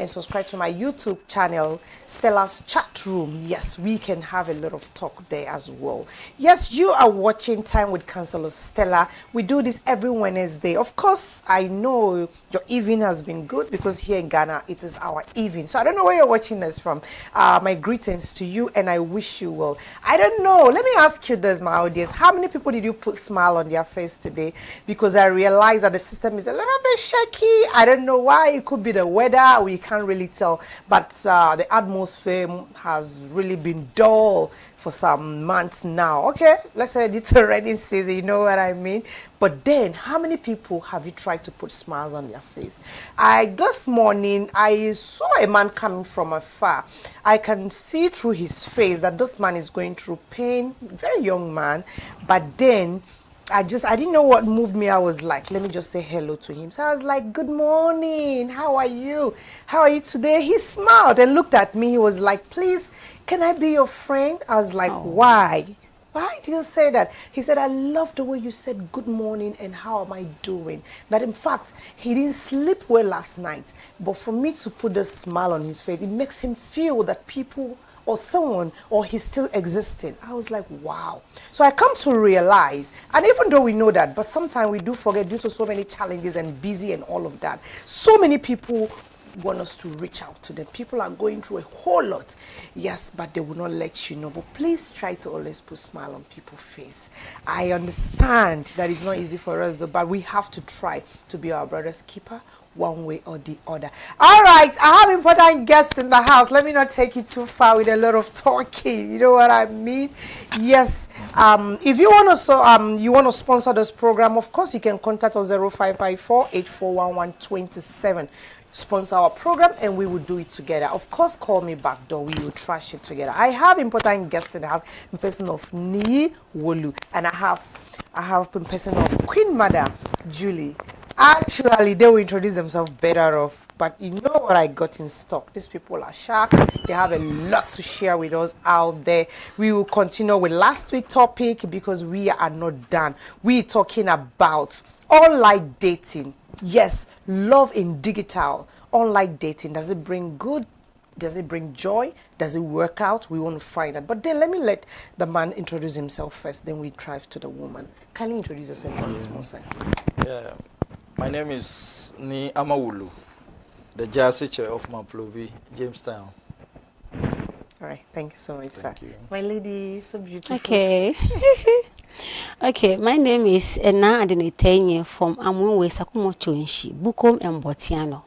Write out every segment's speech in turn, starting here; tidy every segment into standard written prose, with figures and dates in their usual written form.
and subscribe to my YouTube channel, Stella's Chat Room. Yes, we can have a lot of talk there as well. Yes, you are watching Time with Counsellor Stella. We do this every Wednesday. Of course, I know your evening has been good because here in Ghana, it is our evening. So I don't know where you're watching us from. My greetings to you, and I wish you well. I don't know. Let me ask you this, my audience. How many people did you put smile on their face today? Because I realize that the system is a little bit shaky. I don't know why. It could be the weather. We can't really tell. But the atmosphere has really been dull for some months now. Okay, let's say it's a rainy season, you know what I mean? But then, how many people have you tried to put smiles on their face? This morning, I saw a man coming from afar. I can see through his face that this man is going through pain, very young man. But then, I didn't know what moved me. I was like, let me just say hello to him. So I was like, good morning, how are you? How are you today? He smiled and looked at me. He was like, please, can I be your friend? I was like, why? Why do you say that? He said, I love the way you said good morning and how am I doing? That in fact, he didn't sleep well last night. But for me to put a smile on his face, it makes him feel that people or someone or he's still existing. I was like, wow. So I come to realize, and even though we know that, but sometimes we do forget due to so many challenges and busy and all of that. So many people want us to reach out to them. People are going through a whole lot. Yes, but they will not let you know. But please try to always put a smile on people's face. I understand that it's not easy for us though, but we have to try to be our brother's keeper one way or the other. All right, I have important guests in the house. Let me not take you too far with a lot of talking. You know what I mean? Yes. If you want to sponsor this program, of course you can contact us 0554-841127. Sponsor our program and we will do it together. Of course, call me back door. We will trash it together. I have important guests in the house in person of Ni Wolu, and I have in person of Queen Mother Julie. Actually, they will introduce themselves better off, but you know what I got in stock. These people are sharp. They have a lot to share with us out there. We will continue with last week's topic because we are not done. We're talking about online dating. Yes, love in digital. Online dating. Does it bring good? Does it bring joy? Does it work out? We want to find out. But then let me let the man introduce himself first. Then we drive to the woman. Can you introduce yourself once more, sir? Yeah. My name is Ni Amawulu, the jazz teacher of Maplovi, Jamestown. All right. Thank you so much, sir. Thank you. My lady, so beautiful. Okay. Okay, my name is Ena Adenetenye from Amunwe Sakumochonshi, Bukom and Botiano.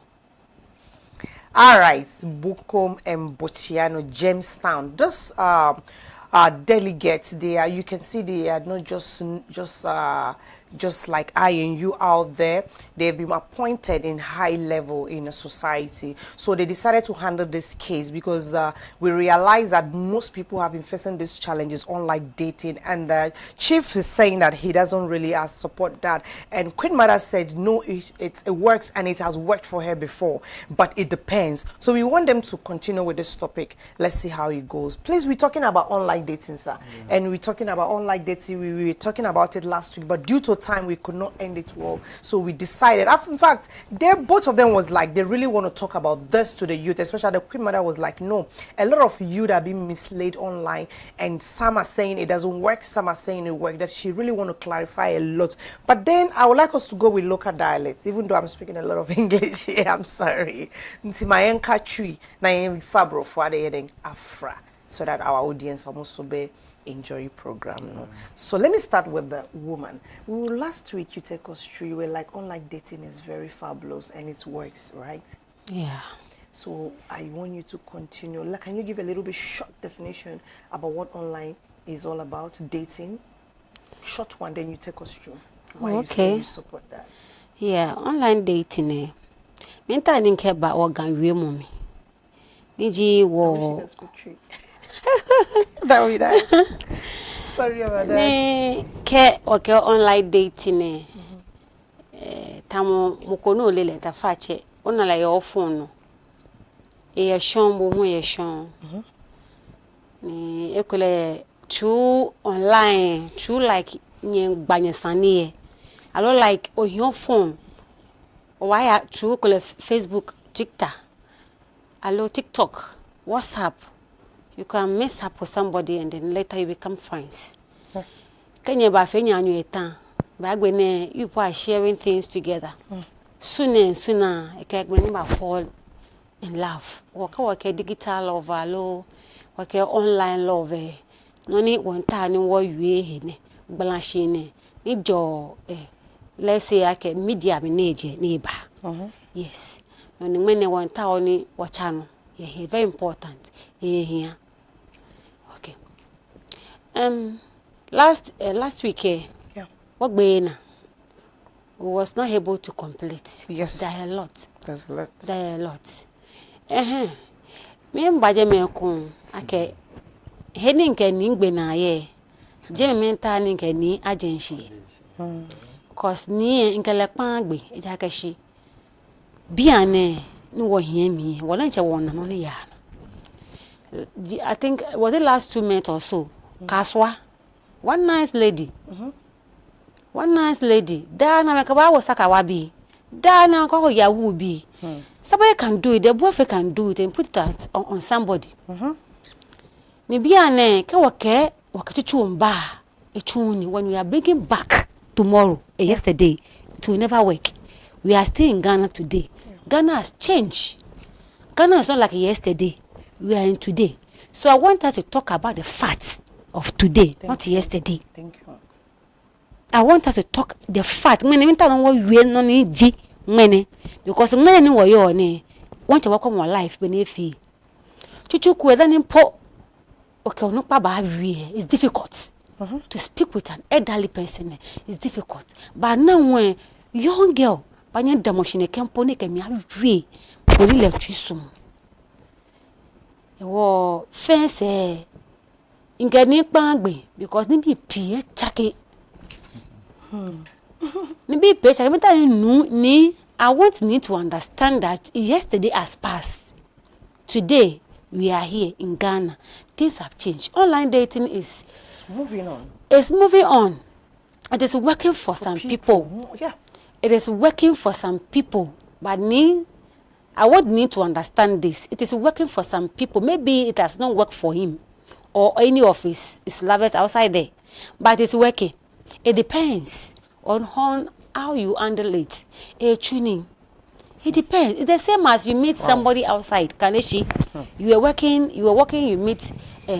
All right, Bukom and Botiano, Jamestown. Those delegates there, you can see they are not just like I and you out there. They've been appointed in high level in a society. So they decided to handle this case because we realize that most people have been facing these challenges online dating, and the chief is saying that he doesn't really support that. And Queen Mother said, no, it works and it has worked for her before, but it depends. So we want them to continue with this topic. Let's see how it goes. Please, we're talking about online dating, sir. Yeah. And we're talking about online dating. We were talking about it last week, but due to time we could not end it well, so we decided. In fact, both of them was like they really want to talk about this to the youth, especially the Queen Mother was like, no, a lot of youth are being misled online, and some are saying it doesn't work, some are saying it works. That she really want to clarify a lot. But then I would like us to go with local dialects, even though I'm speaking a lot of English here. I'm sorry. Afra, so that our audience almost be enjoy program. You know? So let me start with the woman. Last week you take us through, you were like, online dating is very fabulous and it works, right? Yeah. So I want you to continue. Like, can you give a little bit short definition about what online is all about, dating? Short one, then you take us through why you say you support that. Yeah, online dating. Menta didn't care about organ women. Niji wo. That would be nice. Sorry about that. Okay, online dating. Tamo mukono lele tafache. Ona la your phone. E shon bo hu ye shon. Ni ekole true online, true like nyen gbanyesane. I don't like your phone. Why true ekole Facebook, Twitter. Hello, TikTok, WhatsApp. You can mess up with somebody and then later you become friends. Can you buy any time? Back when you people are sharing things together. Sooner and sooner, I can remember fall in love. Work digital love, hello, work online love. No need one time in what you hear. Blanchine, need your let's say I can media manage neighbor. Yes. And when they want to watch channel, yeah, very important. Yeah. Okay. Last week, Yeah. what we was not able to complete. Yes. There are a lot. There's a lot. There are a lot. Me mbaje me ko ake heading ke ningbe na ye. Je me mental ni ke ni agency. Cause ni nkele pangbe eja kashi. Biane ni wo hien mi. Wala nche wona no ni ya. I think was it last 2 months or so. Kaswa. One nice lady. One nice lady. Dana mekaba wo saka wabi. Dana ko yahoo bi. Somebody can do it. The boyfriend can do it and put that on somebody. Ni biane ke wake chuchumba echuni when we are bringing back tomorrow, yesterday, it will never work. We are still in Ghana today. Ghana has changed. Ghana is not like yesterday. We are in today. So I want us to talk about the facts of today, not yesterday. Thank you. I want us to talk the fact. Many don't want you no need many because many know your name. Want to work on my life benefi. Chuchu kweda ni po. Okay, no pa ba it's difficult. To speak with an elderly person is difficult. But now when young girl, banya damoshine kemponi ke mi awie poli le twisum. Ewo fence ingani pangbe because ni bi pie chake. Ni bi pie chake meta ni I want need to understand that yesterday has passed. Today we are here in Ghana. Things have changed. Online dating is Moving on. It's moving on. It is working for some people. Yeah. It is working for some people. But I would need to understand this. It is working for some people. Maybe it has not worked for him or any of his lovers outside there. But it's working. It depends on how you handle it. Tuning. It depends. It's the same as you meet somebody outside, Kaneshi. You are working, you meet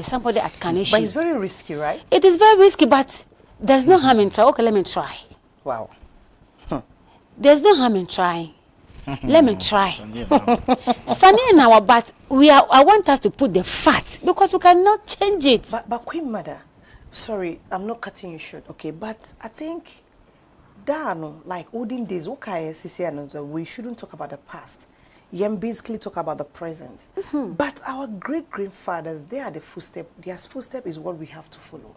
somebody at Kaneshi. But it's very risky, right? It is very risky, but there's no harm in trying. Okay, let me try. Wow. There's no harm in trying. Let me try. Sunny now, but I want us to put the facts because we cannot change it. But Queen Mother, sorry, I'm not cutting you short, okay? But I think like olden days, we shouldn't talk about the past. You basically talk about the present. But our great-grandfathers, they are the footstep. Their footstep is what we have to follow.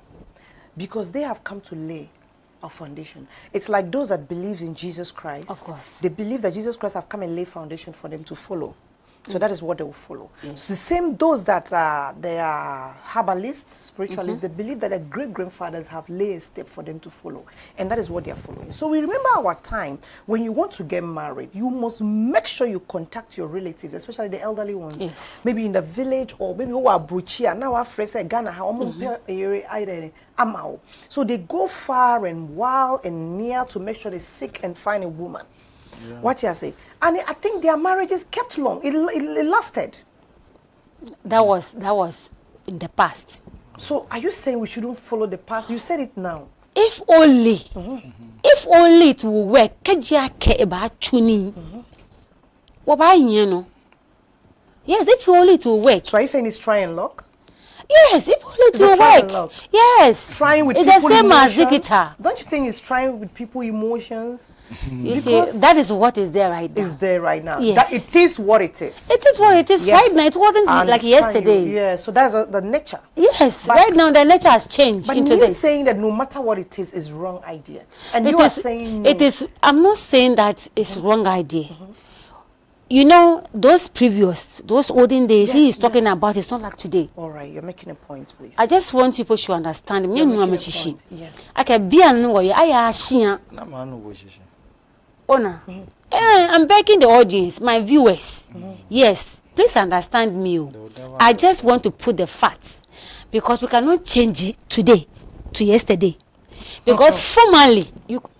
Because they have come to lay a foundation. It's like those that believe in Jesus Christ. Of course. They believe that Jesus Christ have come and lay foundation for them to follow. So that is what they will follow. Yes. So the same those that they are herbalists, spiritualists, they believe that their great-grandfathers have laid a step for them to follow. And that is what they are following. So we remember our time when you want to get married, you must make sure you contact your relatives, especially the elderly ones. Yes. Maybe in the village or maybe who are Bruchia. Now our friends say Ghana, so they go far and wild and near to make sure they seek and find a woman. Yeah. What you say? And I think their marriages kept long. It lasted. That was in the past. So are you saying we shouldn't follow the past? You said it now. If only it will work. Yes, if only it will work. So are you saying it's try and luck? Yes, if only it will work. Yes. Trying with it's people the same emotions. As digital. Don't you think it's trying with people emotions? You see, that is what is there right now. Is there right now. Yes. That it is what it is. It is what it is right now. It wasn't like yesterday. Yeah, so that's the nature. Yes, but right now the nature has changed into this. But you're saying that no matter what it is wrong idea. And you are saying no. It is, I'm not saying that it's wrong idea. You know, those olden days he is talking about, it's not like today. All right, you're making a point, please. I just want people to understand. Yes. I can be an way. I'm begging the audience, my viewers. Yes, Please understand me. I just want to put the facts because we cannot change it today to yesterday. Because formally,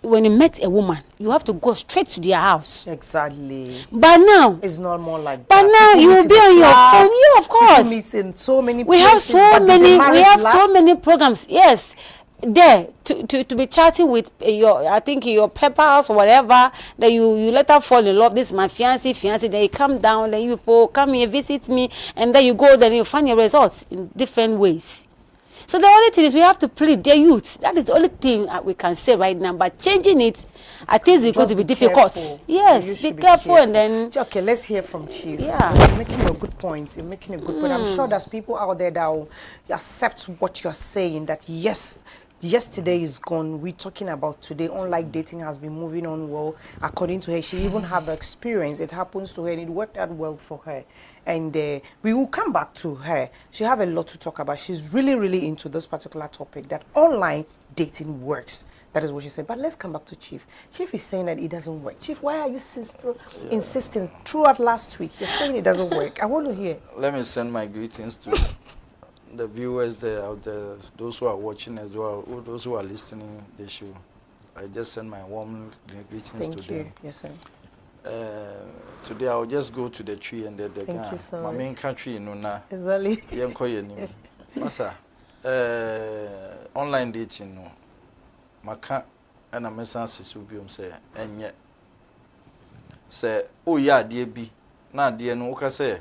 when you met a woman, you have to go straight to their house. Exactly. But now it's not more like but that. now you will be on your phone. Yeah, of course. Meet in so many we places, have so many programs. Yes. There to be chatting with your peppers or whatever, that you later fall in love. This is my fiancé. Then you come down, then you people come here, visit me, and then you go, then you find your results in different ways. So the only thing is we have to plead their youth. That is the only thing we can say right now. But changing it, I think it's going to be difficult. Careful. Yes, be careful and then. Okay, let's hear from Chief. Yeah, you're making a good point. You're making a good point. I'm sure there's people out there that will accept what you're saying. That yes. Yesterday is gone. We're talking about today. Online dating has been moving on well. According to her, she even had the experience. It happens to her and it worked out well for her. And we will come back to her. She have a lot to talk about. She's really, really into this particular topic, that online dating works. That is what she said. But let's come back to Chief. Chief is saying that it doesn't work. Chief, why are you still insisting throughout last week? You're saying it doesn't work. I want to hear. Let me send my greetings to the viewers there out there, those who are watching as well, those who are listening the show. I just send my warm greetings to them. Thank you. Yes, sir. Today I'll just go to the tree and the Thank you so much. my main country, you know, now. Exactly. Masa, online dating, no. Maka and a message subium say, and yet say, oh yeah, dear B, now dear no, say.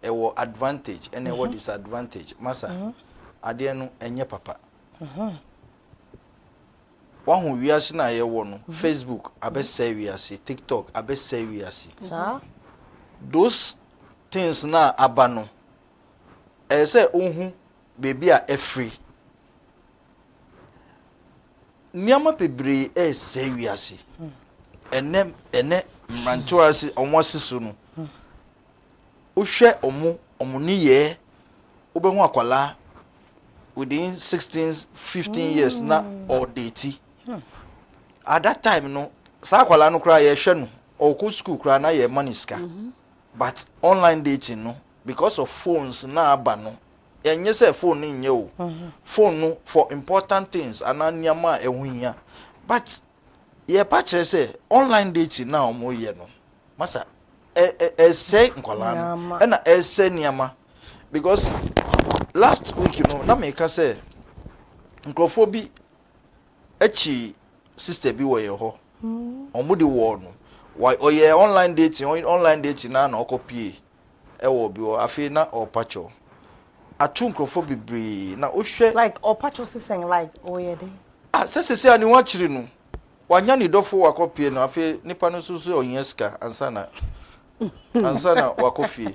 Ewo advantage and ewo disadvantage masa ade no enye papa wahu wiase na yewo no Facebook abese wiase TikTok abese wiase sir those things na aba no say ohu baby a free niama pebre say wiase ene mranto ase onwasiso no uhwe omuni ye obehu akwala within 15 years na or date at that time no sa akwala no kra ye hwe no oku school kra na ye maniska but online dating no because of phones na aba no enye say phone ni nye o phone no for important things ananiama ehuhia but ye pa kire say online dating na omo ye no masa say nkwala and say niama because last week you know na make say nkrofo echi sister bi wo ye ho omudi wo no why oye online dating na okopie e wo bi o afi na opacho atu nkrofo bibre na ohwe like opacho sing like oye dey say ani wa chiri no wanya ni dofo wakopie no afi nipa no susu onyeska ansana wakofi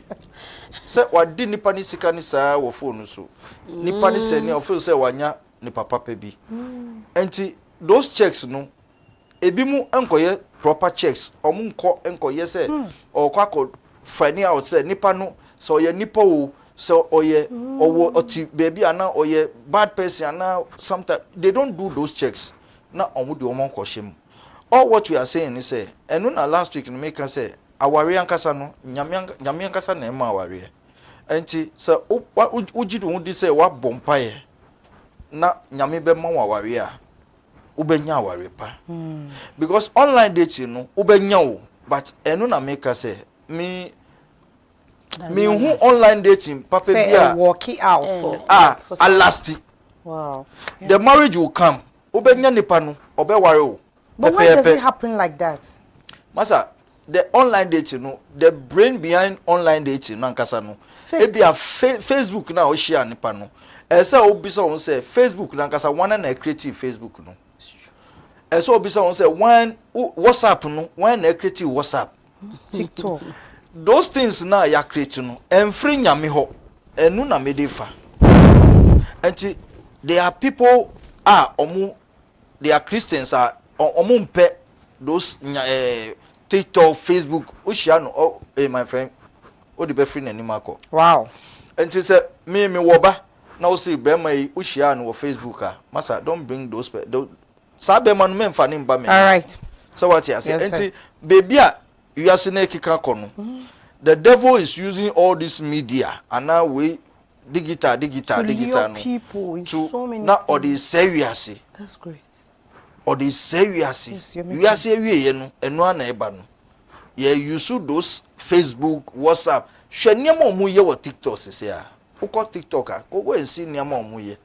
se wadi nipa ni sika ni saa wo phone so nipa ni se ni ofo se wanya ni papa pa bi enti those checks no ebi mu enkoye proper checks omu enkoye se okwa find out se nipa no so oye nipa wo so oye owo oti baby ana oye bad person ana sometimes they don't do those checks na omu de omo nkohye all what we are saying is say enu na last week no make us say aware ankasa no nyame ankasa na ema aware enti so ujidu udi say wa bompaye na nyame be ma aware a ubenya aware pa because online dating no ubenya wo but enu na make us say me who online dating papa bia work it out for lasting wow the marriage will come ubenya nipa no obeware o but why does it happen like that masa the online dating no the brain behind online dating no ankasa no e bia Facebook na o share nipa no esa obisa won say Facebook na ankasa one na creative Facebook no esa obisa won say one WhatsApp no one na creative WhatsApp TikTok those things na ya create no emfri nyame ho enu na medefa enti there are people they are Christians omu mpe those TikTok, Facebook, Ushiano, my friend, o the best friend anymore. Wow. And she said, me woba, now see Bema Ushiano or Facebook. Massa, don't bring those. Sabeman men for him by me. All right. So what you say? And baby, you are seeing a kikakono. the devil is using all this media and now we digital to lure no, people in to so many now or things. the say That's great. or the say Yes, you're making we are say we no eno na eba no ye use those Facebook, WhatsApp, hwe niam omu ye wo TikTok se a uko TikTok a go and see niam omu ye.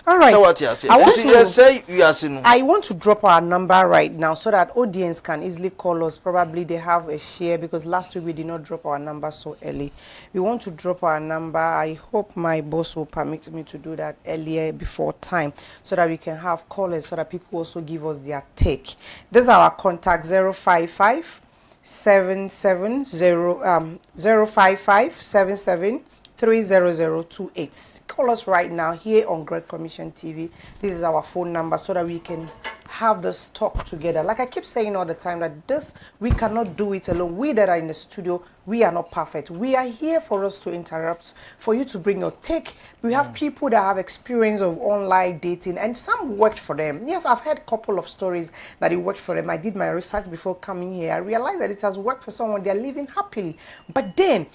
All right. So what you say? I want to drop our number right now so that audience can easily call us. Probably they have a share because last week we did not drop our number so early. We want to drop our number. I hope my boss will permit me to do that earlier before time so that we can have callers so that people also give us their take. This is our contact 055 055 30028. Call us right now here on Great Commission TV. This is our phone number so that we can have this talk together. Like I keep saying all the time that this, we cannot do it alone. We that are in the studio, we are not perfect. We are here for us to interrupt, for you to bring your take. We have people that have experience of online dating and some worked for them. Yes, I've heard a couple of stories that it worked for them. I did my research before coming here. I realized that it has worked for someone. They're living happily. But then,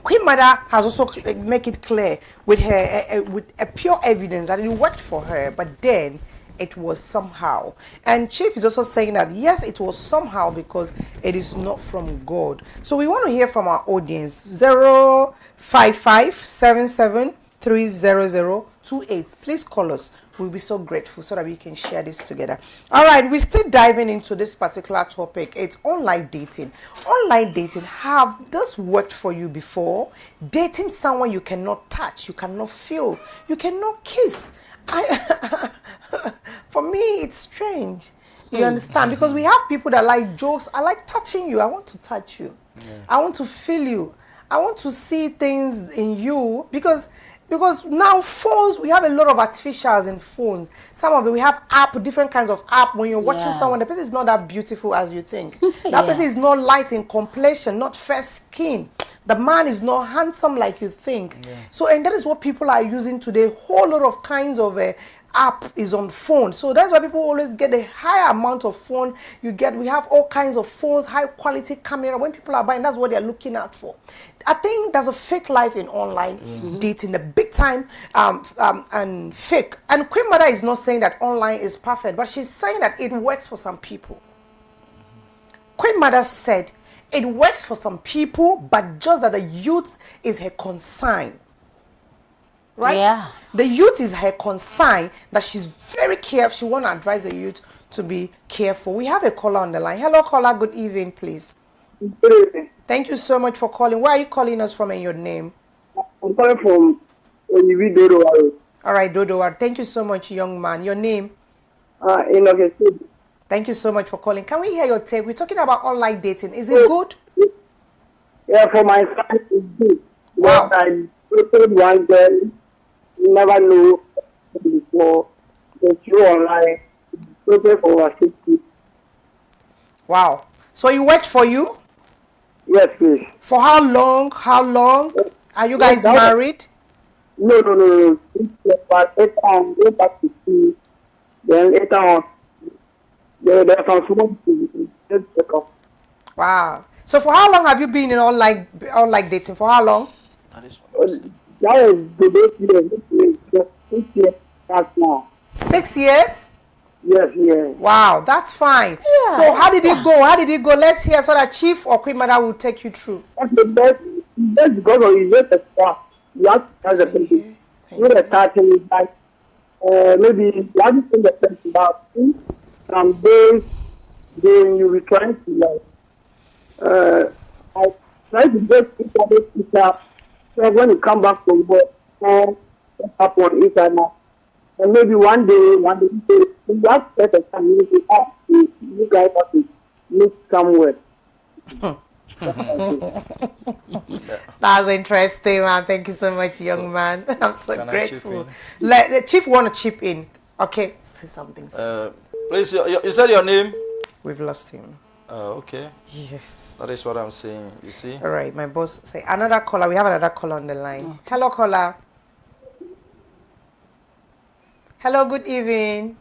Queen Mother has also make it clear with her with a pure evidence that it worked for her, but then it was somehow. And Chief is also saying that yes, it was somehow because it is not from God. So we want to hear from our audience. 05577300028. Please call us. We'll be so grateful so that we can share this together. All right, we're still diving into this particular topic. It's online dating. Online dating, have this worked for you before? Dating someone you cannot touch, you cannot feel, you cannot kiss. For me, it's strange. You understand? Because we have people that like jokes. I like touching you. I want to touch you. Yeah. I want to feel you. I want to see things in you because now phones, we have a lot of artificials in phones. Some of them, we have different kinds of app. When you're watching someone, the person is not that beautiful as you think. That person is not light in complexion, not fair skin. The man is not handsome like you think. Yeah. So, and that is what people are using today. Whole lot of kinds of app is on phone. So that's why people always get a higher amount of phone. We have all kinds of phones, high quality camera. When people are buying, that's what they're looking out for. I think there's a fake life in online dating, the big time and fake. And Queen Mother is not saying that online is perfect, but she's saying that it works for some people. Queen Mother said it works for some people, but just that the youth is her concern. Right? Yeah. The youth is her concern, that she's very careful. She want to advise the youth to be careful. We have a caller on the line. Hello, caller. Good evening, please. Good evening. Thank you so much for calling. Where are you calling us from and your name? I'm calling from Dodo. All right, Dodo. Thank you so much, young man. Your name? Thank you so much for calling. Can we hear your take? We're talking about online dating. Is it good? Yeah, for my son, it's good. Wow. I dated one girl, never knew before. The through online, dated for over 6 years. Wow. So it worked for you? Yes, please. For how long? How long? Are you guys married? No. It's about 8 times, 8 back to 2. Then 8 times. There's some small things. Wow. So for how long have you been in online dating? For how long? That is the best year. 6 years past now. 6 years? Yes. Wow, that's fine. Yeah, so how did it go? Let's hear so that Chief or Queen Mother will take you through. That's the best because of his just a start. You have to have the person. With a starting is like maybe you have to think the person about some days, then you will trying to I try to get each other. So when you come back from work, up on each other. And maybe one day, you have to set a time, you guys have to meet somewhere. That's interesting, man. Thank you so much, young man. I'm so grateful. The Chief want to chip in. Okay, say something. Please, you said your name? We've lost him. Okay. Yes. That is what I'm saying, you see? All right, my boss say another caller. We have another caller on the line. Okay. Hello, caller. Hello, good evening.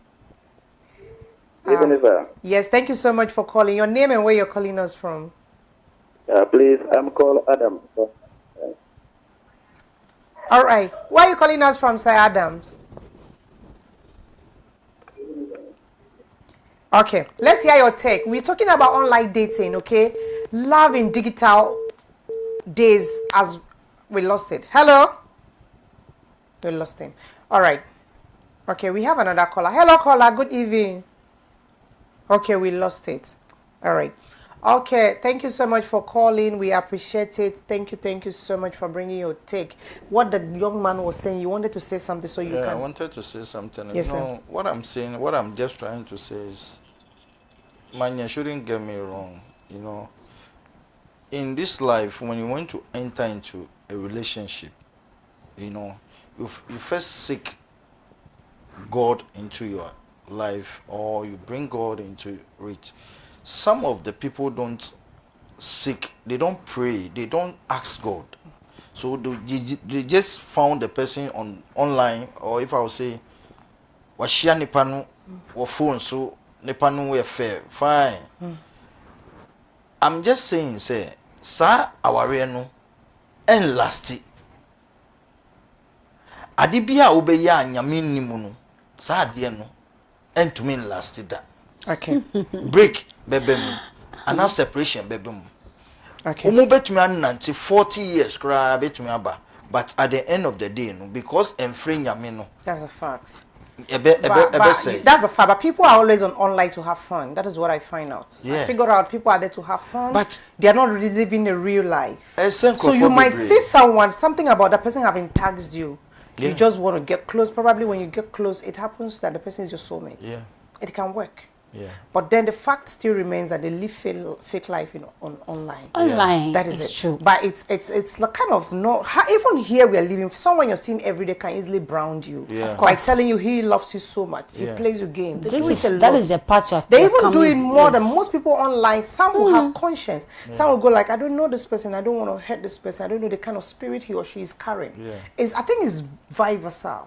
Evening, sir. Yes, thank you so much for calling. Your name and where you're calling us from? Please, I'm called Adam. All right. Why are you calling us from, Sir Adams? Okay, let's hear your take. We're talking about online dating, okay? Love in digital days as we lost it. Hello? We lost him. All right. Okay, we have another caller. Hello, caller. Good evening. Okay, we lost it. All right. Okay, thank you so much for calling. We appreciate it. Thank you so much for bringing your take. What the young man was saying, you wanted to say something, so you can. I wanted to say something. Yes, you know, sir. what I'm saying, what I'm just trying to say is, man, you shouldn't get me wrong. You know, in this life, when you want to enter into a relationship, you know, you first seek God into your life, or you bring God into it. Some of the people don't seek, they don't pray, they don't ask God. So they just found the person online, or if I would say, washia nipanu or phone, so nipanu we fair, fine. I'm just saying, say, sa aware no en lasti. Adibia obeya anyame nimu no, sa ade no entumi lasti da. Okay. Break bebem, and now separation bebem. Okay. Omo betumi ananti 40 years kra betumi aba, but at the end of the day no, because enfre nyame no. That's a fact. That's the fact. But people are always online to have fun. That is what I find out. Yeah. I figured out people are there to have fun, but they are not really living a real life. So you might see something about that person having tagged you. Yeah. You just want to get close. Probably when you get close, it happens that the person is your soulmate. Yeah. It can work. Yeah. But then the fact still remains that they live fake life online. Online. That is it. True. But it's like kind of even here we are living. Someone you're seeing every day can easily brown you. Yeah. By telling you he loves you so much. He plays your game. That is the part they even do it more than most people online. Some will have conscience. Yeah. Some will go like, I don't know this person. I don't want to hurt this person. I don't know the kind of spirit he or she is carrying. Yeah. I think it's vice versa.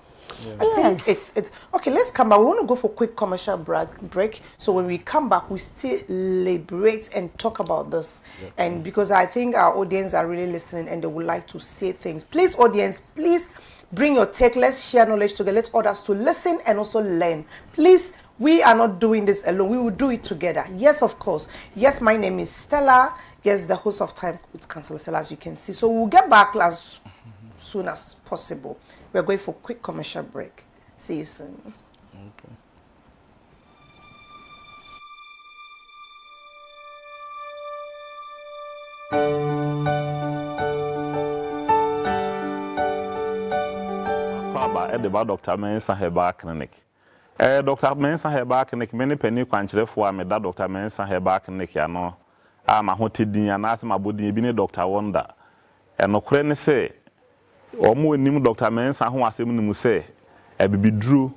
Yeah. I think it's okay. Let's come back. We want to go for a quick commercial break. So when we come back, we still liberate and talk about this. Yeah. And because I think our audience are really listening and they would like to say things. Please, audience, please bring your take. Let's share knowledge together. Let others to listen and also learn. Please, we are not doing this alone. We will do it together. Yes, of course. Yes, my name is Stella. Yes, the host of Time with Counsellor Stella, as you can see. So we'll get back as soon as possible. We're going for a quick commercial break. See you soon. Okay. About Dr. Mensa Herbal Clinic. Dr. Mensa Herbal Clinic, many penny quanchre for me that Dr. Mensa Herbal Clinic, ya no. I'm a haunted din and ask my body being a Dr. Wonder. And no crane say, or more name Dr. Mensa who was able to say, a baby drew.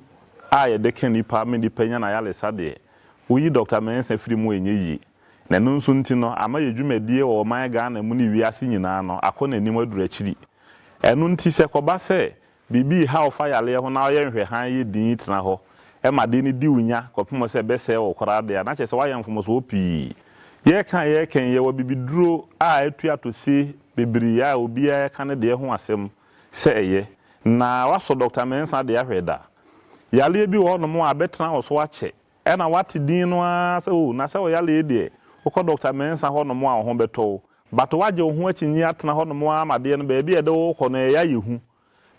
I a decan nipa me depending on Ayale Sade. We Dr. Mensa free more in ye. Nanun Suntino, I may do me dear or my gun and money we are seeing in Anno, a corner name of Dretchly. And Nunti Secoba Bibi how fire lay on our young high ye din it now. Emma dini diunya, Copimo say best or corrade, and that's why I'm from Mosopi. Ye can ye will be drew. I try to see Bibi, I will be a Canada who was him. Say ye. Now, what's so Dr. Mensa de Areda? Yali be one more better now was watch it. And I what din was oh, Nasa Yali de. Oko Dr. Mensa on more home beto. But what you watching yet na on more, my dear baby, a door on a you.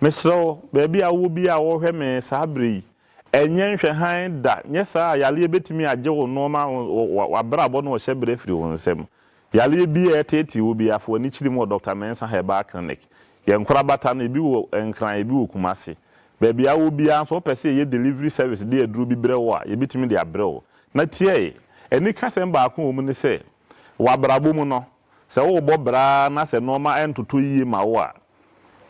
Mr. Baby, I will be our me sabri. And yen behind that, yes, sir, Yali bet me a Joe normal or Brabon or Shebre free on them. Yali be a tete will be a for nichly more Dr. Mensa Herbal Clinic. Yan Krabatan ebu and cry ebu kumasi. Baby, I will be a for per se delivery service, dear Druby Brewa, ye bit me their bro. Not ye, and Nick Cassemba woman say, Wabrabumono, so Bob Bra, say normal end to 2 years mawa.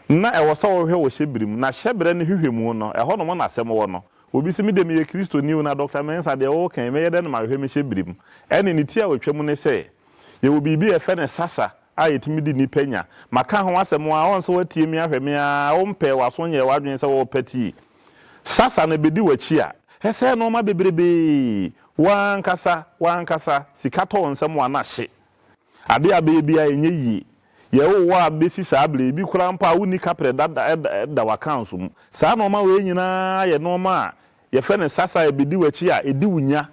Na e was all here was shebrim na shebre ne hwehwemu no e ho no na asem wo no obi se me dem ye Kristo ni na Dr. Mensa de o kan me ye de na ma hwehwem shebrim ene ni ti a wotwem ne se ye wo bibi e fe ne sasa a yetimi di ni panya maka ho asem a won so watie mi ahweme a o mpe waso nye wadwen se wo pati sasa na bedi wachi a hese no ma bebrebe wankasa sikato nsem wa na hye ade abebi a enye yi ye wo a besi saa ble bi kura mpa woni kapre da wa council mu saa no ma we nyina ye no ma ye fe ne sasa ebedi wachi a edi wunya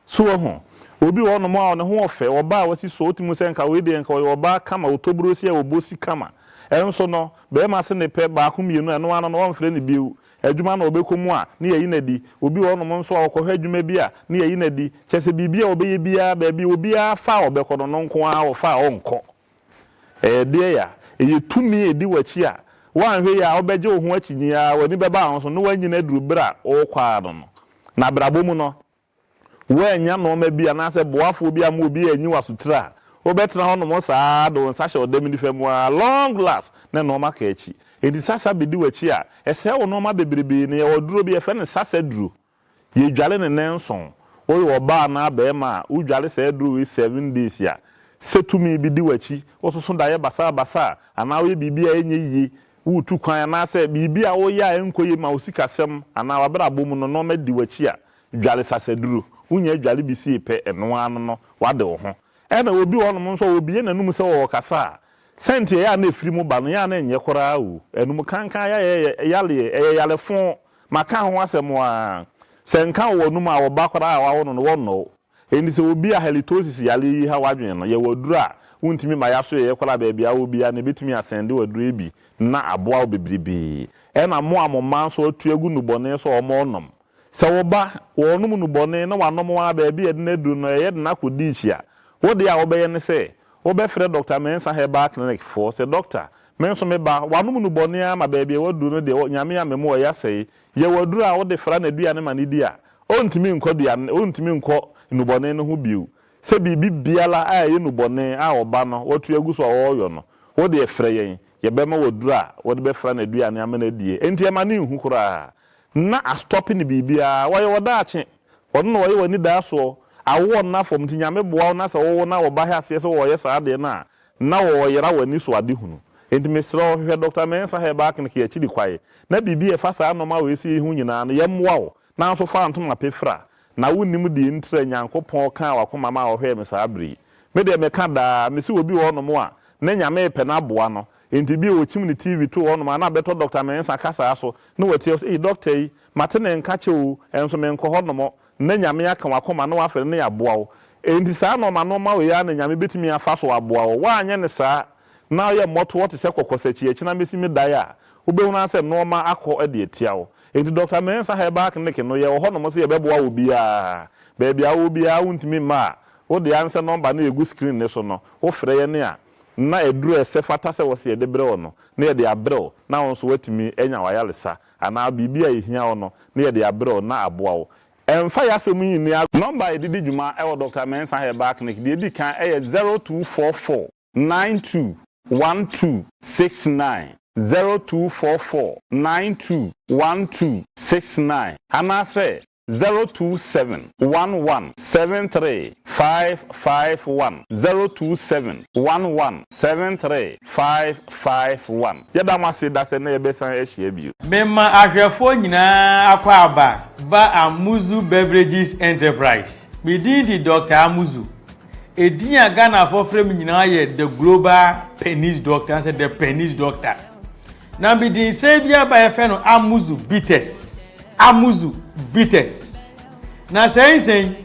so ho obi wo no ma ne ho ofe oba wasi so otimu senka we de nka oba kama otobrosi a obosi kama enso no be ma se ne pe ba ko mienu eno ano no won fre ne biu adwuma na obekomu a ne yayi na di obi wo no nso a okɔhwa adwuma bi a ne yayi na di kyese bibia obeye bia ba bi obi a fa obekɔ no nko a wo fa onkɔ de ya tumi edi wachi a wanhwe ya obeje wo ho achi nya wani beba ho so no wanyina duru bra o kwa no na brabo mu no wanya no ma bia na se boafo bi am obi anyi wasutra obetra ho no mo saa do nsa hye odam ni fam a long last na no ma ka achi edi sasa bedi wachi a ese wo no ma bebrebe ne ye woduro bi efe ne sasa duro ye dwale ne nenson o ye oba na ba ma o dwale se duro 7 days ya setumi bi di wachi ososo da ye basa ana wo bibi a enye yi wutu kwan na se bibi a wo ya enkoye ma osikasem ana wabra bom no no ma di wachi a dwale sasa duro unya dwale bi si pe eno ano no wade wo ho ena obi wo no nso obi ye nanum se wo kasa sente ya na efiri mu ba no ya na enye koraa o enum kankan ya yale fon maka ho asem a senka wo num a wo ba koraa wa wo no wo no eni se obi a halitosis yale yi ha wadwen no ye waduru a wuntimi ma ya so ye koraa ba bia obi a na betumi asende waduru ebi na aboa obebribe ena mo amoma so atu egu nubone so omo nom se wo ba wo num nubone na wanom wa ba bia de na duru no ye de na kodi ichia wo de a wo be ye ne se wo be frɛ Dr. Mensa Herbal Clinic for se doctor menso me ba wanom nubone a ma ba bia waduru no de nyame ya memo ya sei ye waduru a wo de fra na dua ne ma ne di a ontimi nkɔ dua ontimi nkɔ nubone no ho biu se bibi biala a ye nubone a oba no wotu egu so oyo no wo de frɛ yen ye be ma woduru a wo de be fra na dua ne amana die enti e ma ne hu kura na a stopping bibi a wo ye woda ache wo no wo ye wani da so awo na fom ti nyame boa na se wo na wo ba ha se wo ye sa de na wo yera wani so ade hunu enti mesro hwe Dr. Mensa Herbal Clinic ya chidi kwae na bibi e fa sa no ma we si hu nyina no ye mmoa wo na so fa ntom apefra na wonim de ntra nyankopon kan wakoma ma wo hwe me sa abri me de me ka da me si obi wo no mo a na nyame pe na boa no enti bi o chim ni TV to wo no ma na beto Dr. Mensa kasa so no wati e doctor yi mate ne nka che wo enso me nko ho no mo na nyame aka wakoma no afere ne ya boa wo enti sa no ma no ma we ya na nyame betumi afa so aboa wo wa anye ne sa na ye moto what se kokosachi echi na mesi me dai a obehu na se no ma akọ de etia wo enti Dr. Mensa Herbal Clinic no ye ho no mo se ye beboa wo bia baabi a wo bia wuntimi ma wo de answer number na egu screen ne so no wo frɛ ye ne a na eduru ese fata se wo se ye de brɛ wo no na ye de abrɛ wo na wo so watimi enya wayalesa ana bibia ehia wo no na ye de abrɛ wo na aboa wo emfa ya se mu yin ni number edidi dwuma e wo Dr. Mensa Herbal Clinic de di kan e 0244 92 1269 0244 921269 anase 027 11 73 551 027 11 73 551 yada mase da se na ebesan ehia bio mema ahwefo nyina akwa aba ba Amuzu Beverages Enterprise bidi di Dr. Amuzu edin a Ghana for frame nyina ye the global penis doctor and the penis doctor na bidi say bia ba efe no Amuzu bitters na sen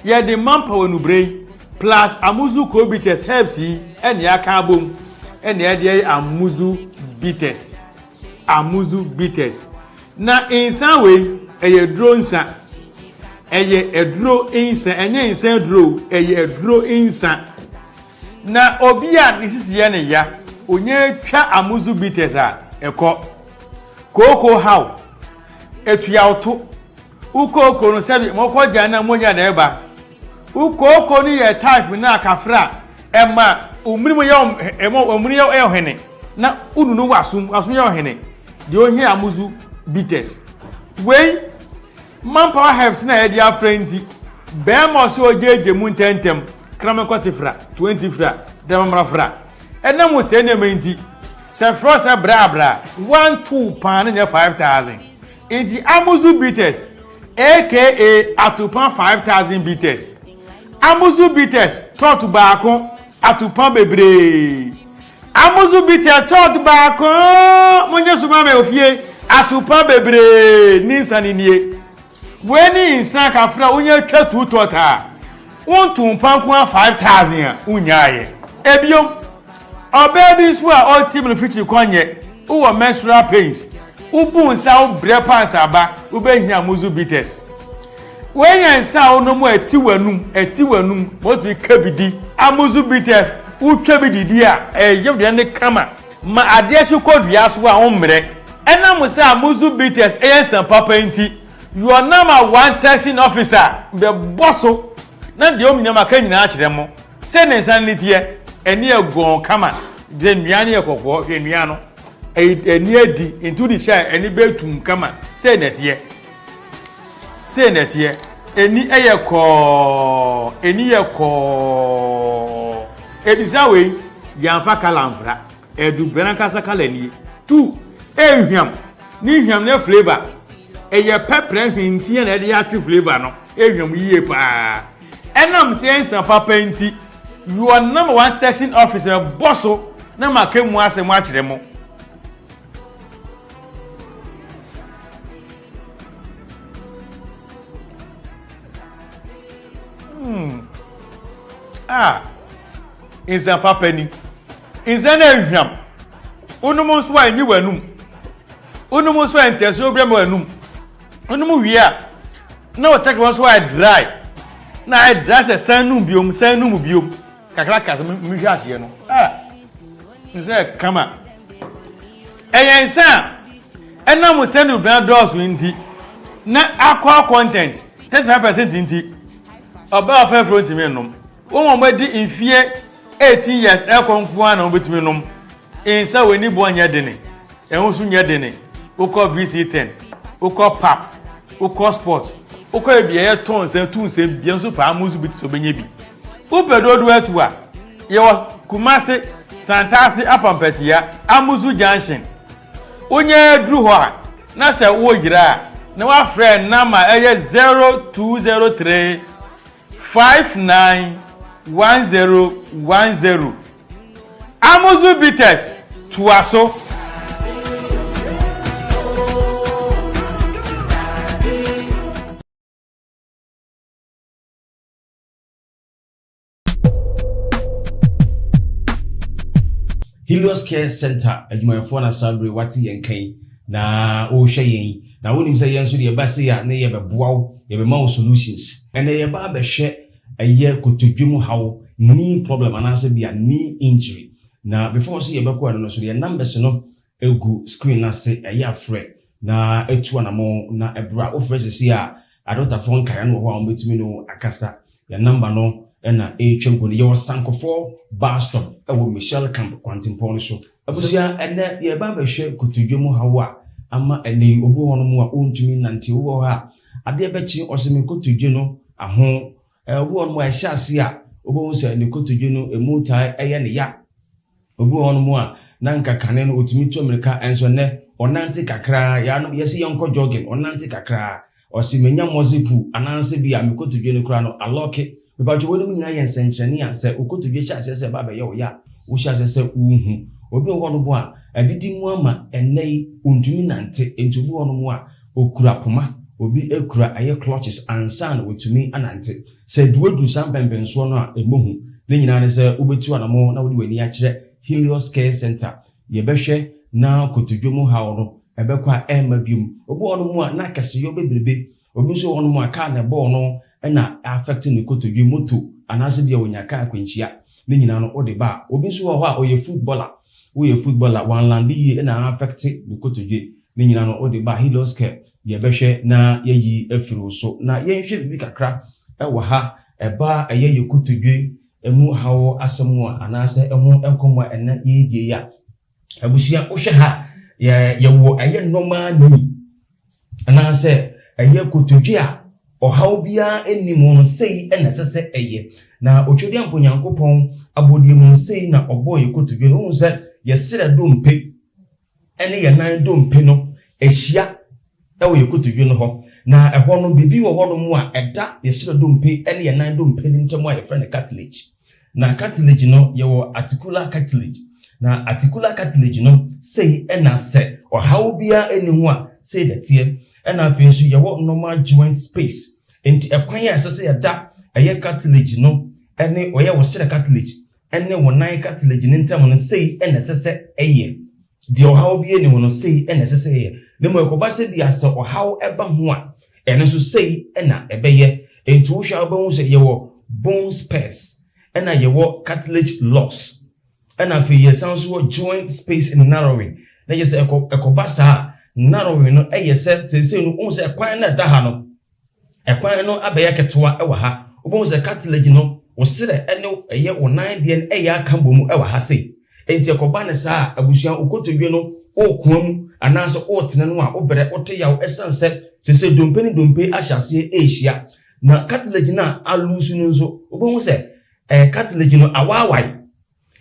ye the manpower no brain plus Amuzu co bitters helps yi ene aka bom ene ye dey Amuzu bitters na insan we eye dro nsan eye edro insan enye insan dro eye edro insan na obi a nisisiye ne ya onye twa Amuzu bitters a ekọ koko how etua oto ukoko no sebi moko jana monya na eba ukoko ni ye type na akafra ema umrimu ya omri ya ehene na ununu wasum ya ohene de ohia Amuzu bitters wey manpower helps na edi afrenti be mo so ojeje mu ntentem kramakoti fra 20 fra demamra fra enam se ne menti se fro se bra 1-2 pan na 5000 enti Amuzu bitters aka atupan 5000 bitters Amuzu bitters tot baako atupa bebre amuzu bitter thought back monye suma me ofie atupa bebre ni nsaninie weni insan kafra onye twa 2 tota won tumpa ko 5000 unyaye ebiom obebi so a ultimate fitri kwanye wo menstrual pains ubu nsa wo bre pants aba ubehia amuzu bitters when nsa wo no mo ati wanum most be kabidi amuzu bitters utwa bididi a yem de ne kama ma ade chi kodua so a omre enam se amuzu bitters eyensan papa nti your number 1 taxing officer be bosso na de omunya maka nyina a kire mo se ne nsan litie eni egon kama de nuane ekokwo hwe nua no eni adi into the shine eni betum kama se netie eni eyeko ebisawe yamfa kalamfra edu brankasa kalani 2 ehwam ni hwam na flavor eye pepper hwintie na de atwe flavor no ehwam yiye pa enam sense papa nti you are number 1 taxing officer bosso na makemu asem a kire mo Inza papa ni inza na ehwam onumu so anyi wanum onumu so enteso obrem wanum onumu wi a na o take one so dry na dry se sanum biom kakra kasa mi hwa ase no nse kama eyensa enam send brand doors nti na aqua content 35% nti oba of front me nom won mo di infie 18 years ekonkwa na obetimi nom insa weni bo anya dene ehun su nya dene ukọ VC10 ukọ pap ukọ sport ukọ ebia ton se tun se bia so pa amuzu bit so benye bi upedodo atu a ye was Kumasi Santasi apampetia amuzu junction onye dru ho a na se wo gira na wa friend number eye 0203 591010 amuzu bitters tuaso Helios Care Center adwumayefo na sabre wati yenkan na o hwe yen na wonim se yen so de base ya na ye beboawo ye be ma solutions ene ye ba be hwe eye kotodwum hawo ni problem anase bia ni injury na before so ye be ko no so ye numbers no egu screen na se eye afre na etu anamo na ebra office a adota phone kan no ho a betumi no akasa ye number no ena etwem ye was sankofo bar stop ewo Michelle Camp Quantimpon so abusia ene ye ba be hwe kotodwum hawo a ama ene obu hono mu a ontumi nante wo ha ade bechi osemi kotodwe no aho obu hono mu a hye ase a obu se ne kotodwe no emuta eye ne ya obu hono mu a na nka kane no otumi to America enso ne onante kakra ya no yesi yonko jogging onante kakra osimenya mozipu ananse bia me kotodwe no kra no aloke because we don't mean senchani and say ukotodwe hye ase se ba be ye wo ya wo hye ase se uhu obi hono mu a adidi mu ama enei ontumi nante entubu hono mu a okura poma obi ekura aye clutches ansan otumi anante se duodu sampempenso no a emohu ne nyina ne se obetu anamo na wodi wani a kire Helios Care Center ye behwe na kotodwom hawo no ebekwa emabium obi hono mu a na kase yo bebrebe obi so hono mu a ka na ball no na affecting the kotodwom moto anase bia onyaka akwanchia ne nyina no ode ba obi so ho a oye footballer one land yi na affect the kotodwe ne nyina no ode ba Helios Care ye behwe na yeyi afiro so na ye hwe bi kakra ewo ha eba ye kotodwe emu hawo asemu anase emu enkomo ena yedie ya abusia ohwe ha ye wo aye normal ni anase aye kotodwe a ohaw bia enimo no sei ena sese eye na otwodi amponyankopon abodie mu sei na oboye kotodwe no unse ye sira dompe ene ye nan dompe no ehia ewo ye kotodwe no ho na eho no bibi wo ho no mu a eda ye sira dompe ene ye nan dompe ni ntemu a ye friend cartilage na cartilage no yɛwɔ articular cartilage na articular cartilage no sei ɛna sɛ ɔhaw bia ɛni ho a sei dɛteɛ ɛna afei nso yɛwɔ normal joint space enti ɛkwan a ɛsɛ sɛ yɛda ɛyɛ cartilage no ɛne ɔyɛ wɔ hyɛ cartilage ɛne wɔ nan cartilage ne ntam no sei ɛna ɛsɛ sɛ ɛyɛ deɛ ɔhaw bia ni ho no sei ɛna ɛsɛ sɛ ɛyɛ ne mu ɛkɔba sɛ bia sɛ ɔhaw ɛba ho a ɛno nso sei ɛna ɛbɛyɛ enti wohwɛ a wobɛhu sɛ yɛwɔ bone spares ɛna yɛwɔ cartilage loss ɛna afei yɛsan nso wɔ joint space in narrowing na yɛ sɛ ɛkɔba saa narrowing no ɛyɛ sɛ sɛ no wohu sɛ ɛkwan na ɛda ha no ɛkwan no abɛyɛ ketewa ɛwɔ ha wobɛhu sɛ cartilage no wo serɛ ɛne ɛyɛ wo nan deɛ ɛyɛ aka bɔ mu ɛwɔ ha sei enti ɛkɔba ne saa abusua wokotodwe no wokua mu anaasɛ wotene no a wobrɛ wote yaw ɛsan sɛ dompe ne dompe ahyɛ aseɛ ɛhyia na cartilage na alusu no nso wobɛhu sɛ cartilage no awaawai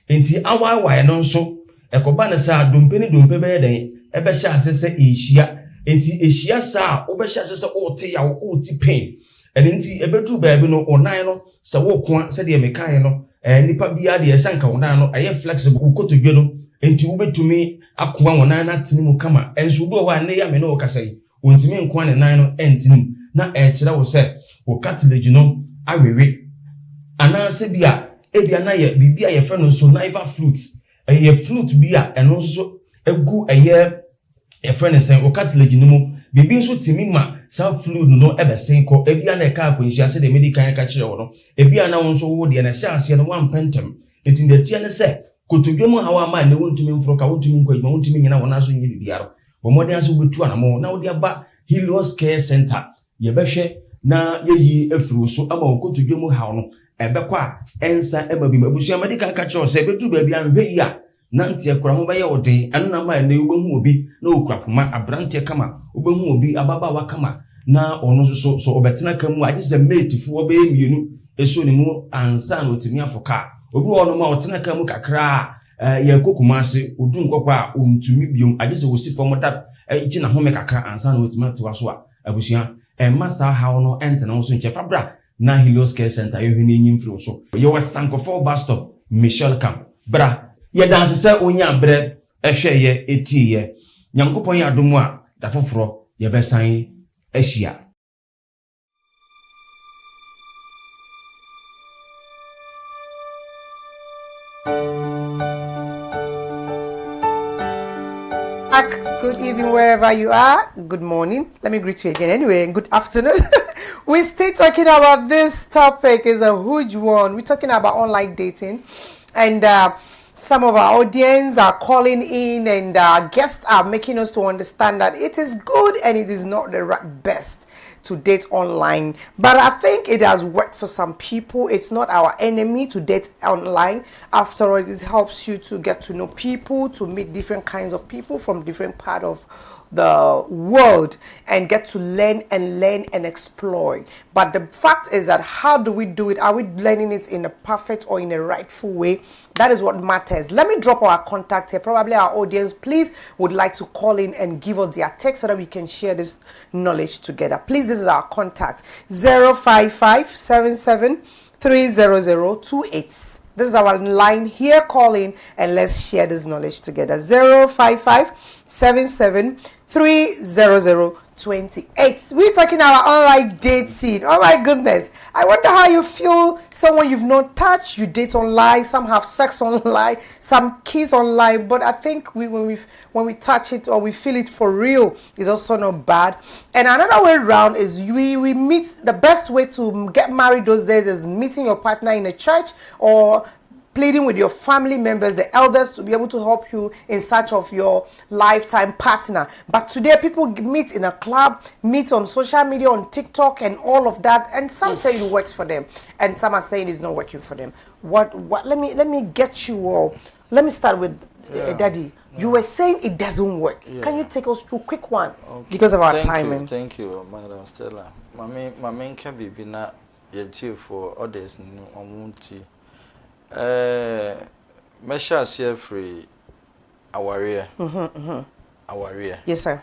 enti awaawai no nso ɛkɔba ne saa dompe ne dompe bɛyɛ den ɛbɛhyɛ ase sɛ ɛhyia enti ɛhyia saa wobɛhyɛ ase sɛ wote yaw wote pain ɛne nti ɛbɛdu baabi no onan no sɛ wokoa sɛdeɛ mekae no nipa biara deɛ ɛsanka onan no ɛyɛ flexible wokotodwe no enti wobɛtumi akoa onan no atene mu kama ɛnso bi wɔ hɔ a ne yɛ me ne wo kasa yi wontumi nkoa ne nan no ɛntene mu na ɛkyerɛ wo sɛ wo cartilage no awewe anaasɛ bi a ebia na yɛ biribi a yɛfrɛ no nso naval flute ɛyɛ flute bi a ɛno nso egu ɛyɛ yɛfrɛ no sɛ wo cartilage no mu biribi nso timi ma saa fluid no ɛbɛsen kɔ ebia na ɛka akwanhyia sɛ de medikan ka kyerɛ wo no ebia na wo nso wo de na hyɛ aseɛ no wampɛntɛm enti ndetia ne sɛ kotodwe mu hawa ma ne wontumi mforo ka wontumi nkɔ adwuma wontumi nyina wɔn aso nyi bibiaro bɔ mmɔden aso betu anamo na wo de aba Helios Care Center yɛbɛhwɛ na yɛyi afiri so ama wo kotodwe mu haw no ɛbɛkɔ a ɛnsa ɛma bi mabusua medikan ka kyerɛ sɛ betu baabi anhwɛ yi a nanti ekura ho bɛyɛ ɔden ɛno na ma ne wobɛhu obi na okura poma abrante kama wobɛhu obi ababa kama na ɔno nso so ɔbɛtena ka mu agye sɛ mate fu ɔbɛyɛ mienu eso ne mu ansa na otimi afoka obi wɔ no ma ɔtena ka mu kakra yɛ kokuma ase odun nkɔkɔ a ontumi biom agye sɛ wosi fam da gye na home kakra ansa na otimi atewa so a abusua masa haw no ɛntena wo so nkyɛ fabra na Helios Care Center yɛhwɛ ne nyim firi so yɛwɔ Sankofo bus stop Michelle Camp bra yɛ danse sɛ onya brɛ ɛhwɛ yɛ etie yɛ nyankopɔn yɛ adomu a da foforɔ yɛbɛsan ahyia. Good evening wherever you are. Good morning. Let me greet you again anyway. Good afternoon. We're still talking about this topic. Is a huge one. We're talking about online dating, and some of our audience are calling in, and guests are making us to understand that it is good and it is not the right best to date online. But I think it has worked for some people. It's not our enemy to date online. After all, it helps you to get to know people, to meet different kinds of people from different part of the world and get to learn and explore. But the fact is that how do we do it? Are we learning it in a perfect or in a rightful way? That is what matters. Let me drop our contact here. Probably our audience, please, would like to call in and give us their text so that we can share this knowledge together. Please, this is our contact 05577300288. This is our line here. Call in and let's share this knowledge together. 05577300288. We're talking about online dating. Oh my goodness. I wonder how you feel. Someone you've not touched, you date online. Some have sex online, some kiss online. But I think when we touch it or we feel it for real, is also not bad. And another way around is we meet. The best way to get married those days is meeting your partner in a church or pleading with your family members, the elders, to be able to help you in search of your lifetime partner. But today people meet in a club, meet on social media, on TikTok and all of that, and some say it works for them and some are saying it's not working for them. What let me get you all. Let me start with Daddy. You were saying it doesn't work. Can you take us through a quick one? Okay. Because of our timing. Thank you, Madam Stella. My main can be na yet for others on Mesha share free our ear. Our ear. Yes, sir.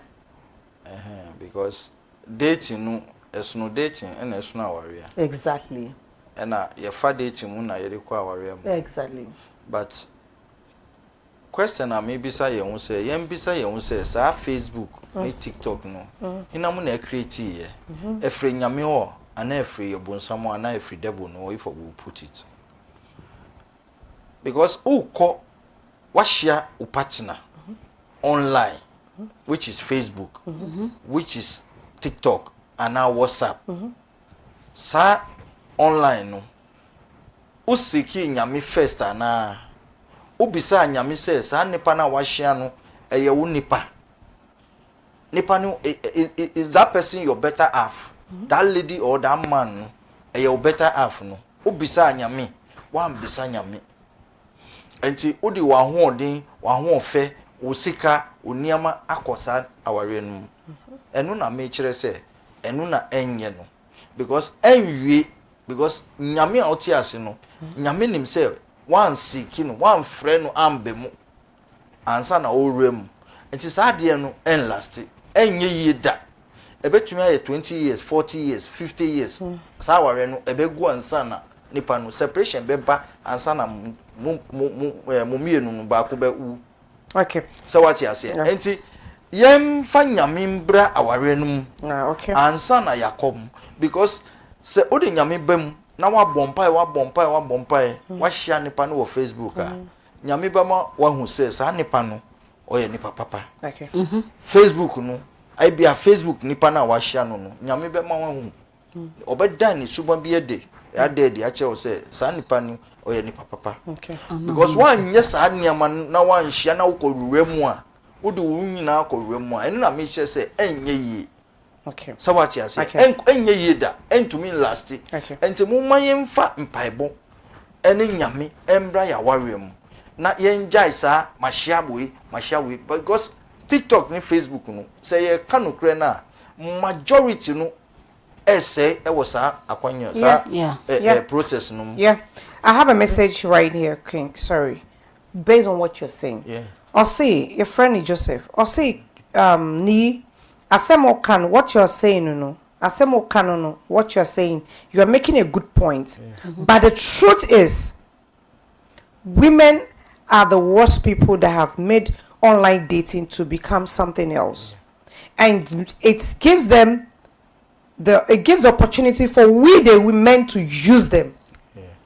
Because dating no, it's no dating and it's not our ear. Exactly. ena ye fa date mu na ye rekwa aware mu. Exactly. But question na maybe say ye hu say ye mbisa ye hu say sa Facebook ni TikTok no ina mu na create ye efre nyame ho ana efre ye bonsam ana efre devil no if we put it because uko washia upachina online which is Facebook which is TikTok and now WhatsApp sa online no usiki nyame first ana ubisa nyame say sa nipa na washia no eye wo nipa no is that person your better half that lady or that man no eye your better half no ubisa nyame wa mbisa nyame enti odi wa hoodin wa hofe wo sika oniama akosa aware no enu na me kire say enu na enye no because enwie because nyame a oti ase no nyame nim say one siki no one friend no ambe mu ansa na owrem enti sa de no en last enye yida ebetumi aye 20 years 40 years 50 years sa aware no ebegu ansa na nipa no separation beba ansa na mumienu no ba ko be u. Okay. So what you say enti yem fa nyame mbra aware no Okay. ansa na yakom because se odi nyame bam na wa bompai wa share nipa no wo Facebook nyame ba ma wa hu se sa nipa no oye nipa papa. Okay. Facebook no ai bia Facebook nipa na wa share no nyame ba ma wa hu obedan ni suba bi ede ya dedi a che o se sa nipa ni oye nipa papa. Okay. Because one yes sa niama na wan share na wo ko mu a wo de wo nyina ko mu a enu na me che se enye yi. Okay. So what you say? Enye yeda, entumi last. Okay. Enti mo mayemfa mpaibo. Ene nyame embra ya warem. Na yenjai sa mashia we because TikTok ni Facebook no say ye kanu kre na majority no essay e was akwanyo sa process no. Yeah. I have a message right here, King. Sorry. Based on what you're saying. Yeah. Or say your friend Joseph. Or say ni Asemo can what you're saying, no. Asemo can no what you're saying. You are making a good point. Yeah. But the truth is, women are the worst people that have made online dating to become something else, and it gives them it gives opportunity for the women to use them.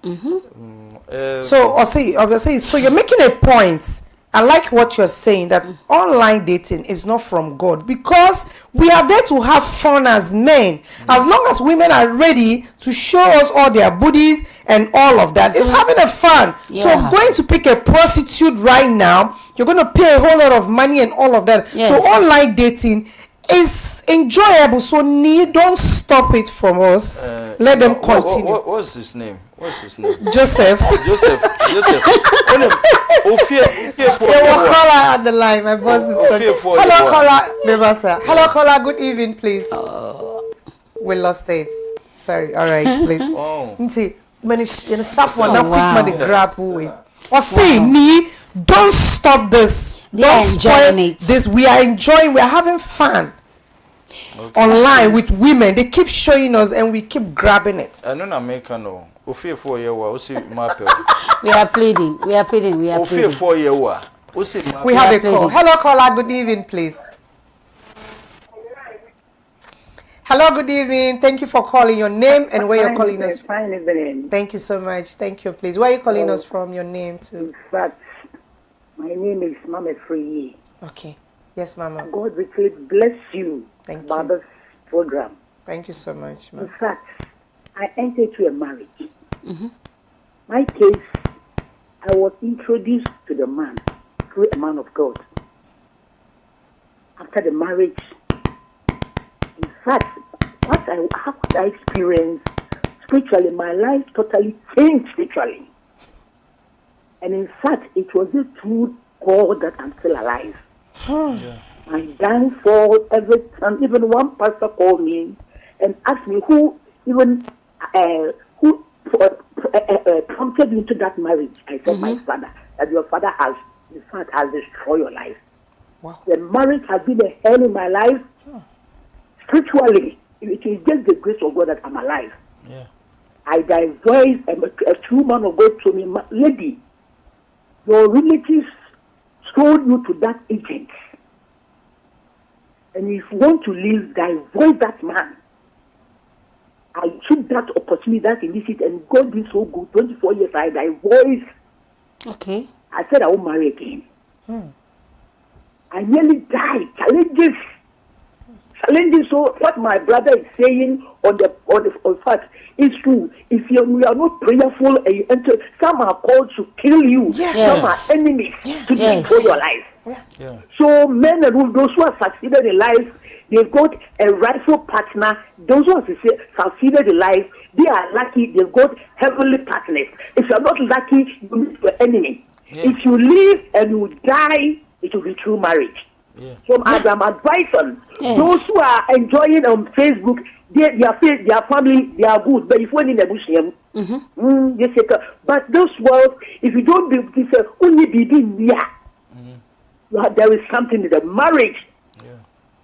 Yeah. So obviously, so you're making a point. I like what you're saying, that online dating is not from God, because we are there to have fun as men. As long as women are ready to show us all their booties and all of that, it's having a fun. Yeah. So going to pick a prostitute right now, you're going to pay a whole lot of money and all of that. Yes. So online dating is enjoyable. So don't stop it from us. Let them continue. What's his name? Joseph. Joseph. Caller on the line. My boss is talking. Hello, caller. Hello, caller. Good evening, please. We lost it. Sorry. All right, please. When it's in a sharp one, now quick money grab away. Or say me, don't stop this. Don't spoil this. We are enjoying. We are having fun. Okay. Online with women, they keep showing us and we keep grabbing it. I don't make no. We are pleading. We have a call. Hello, caller. Good evening, please. Hello, good evening. Thank you for calling. Your name and where you're calling us. Fine evening. Thank you so much. Thank you, please. Where are you calling us from? Your name too. My name is Mama Free. Okay. Yes, Mama. God richly bless you. Thank about you. This program. Thank you so much, Mama. In fact, I entered into a marriage. My case, I was introduced to the man through a man of God. After the marriage, in fact, how could I experience spiritually? My life totally changed spiritually. And in fact, it was through God that I'm still alive. My downfall, every time, even one pastor called me and asked me who prompted you into that marriage. I said, my father, that your father has, in fact, has destroyed your life. Wow. The marriage has been a hell in my life. Spiritually, it is just the grace of God that I'm alive. Yeah. I divorced a true man of God to me, lady, your relatives sold you to that agent. And if you want to leave, divorce that man. I took that opportunity, that illicit, and God did so good. 24 years, I divorced. Okay. I said I won't marry again. I nearly died. Challenges. So what my brother is saying on fact is true. If you are not prayerful and you enter, some are called to kill you. Yes. Some are enemies to destroy your life. Yeah. So men and women, those who have succeeded in life, they've got a rightful partner. Those who have succeeded in life, they are lucky. They've got heavenly partners. If you are not lucky, you meet your enemy. Yeah. If you live and you die, it will be true marriage. Yeah. So as I'm advising, Yes. those who are enjoying on Facebook, their family, they are good. But if one in the bush, they say, but those world, if you don't be, only be there is something in the marriage. Yeah.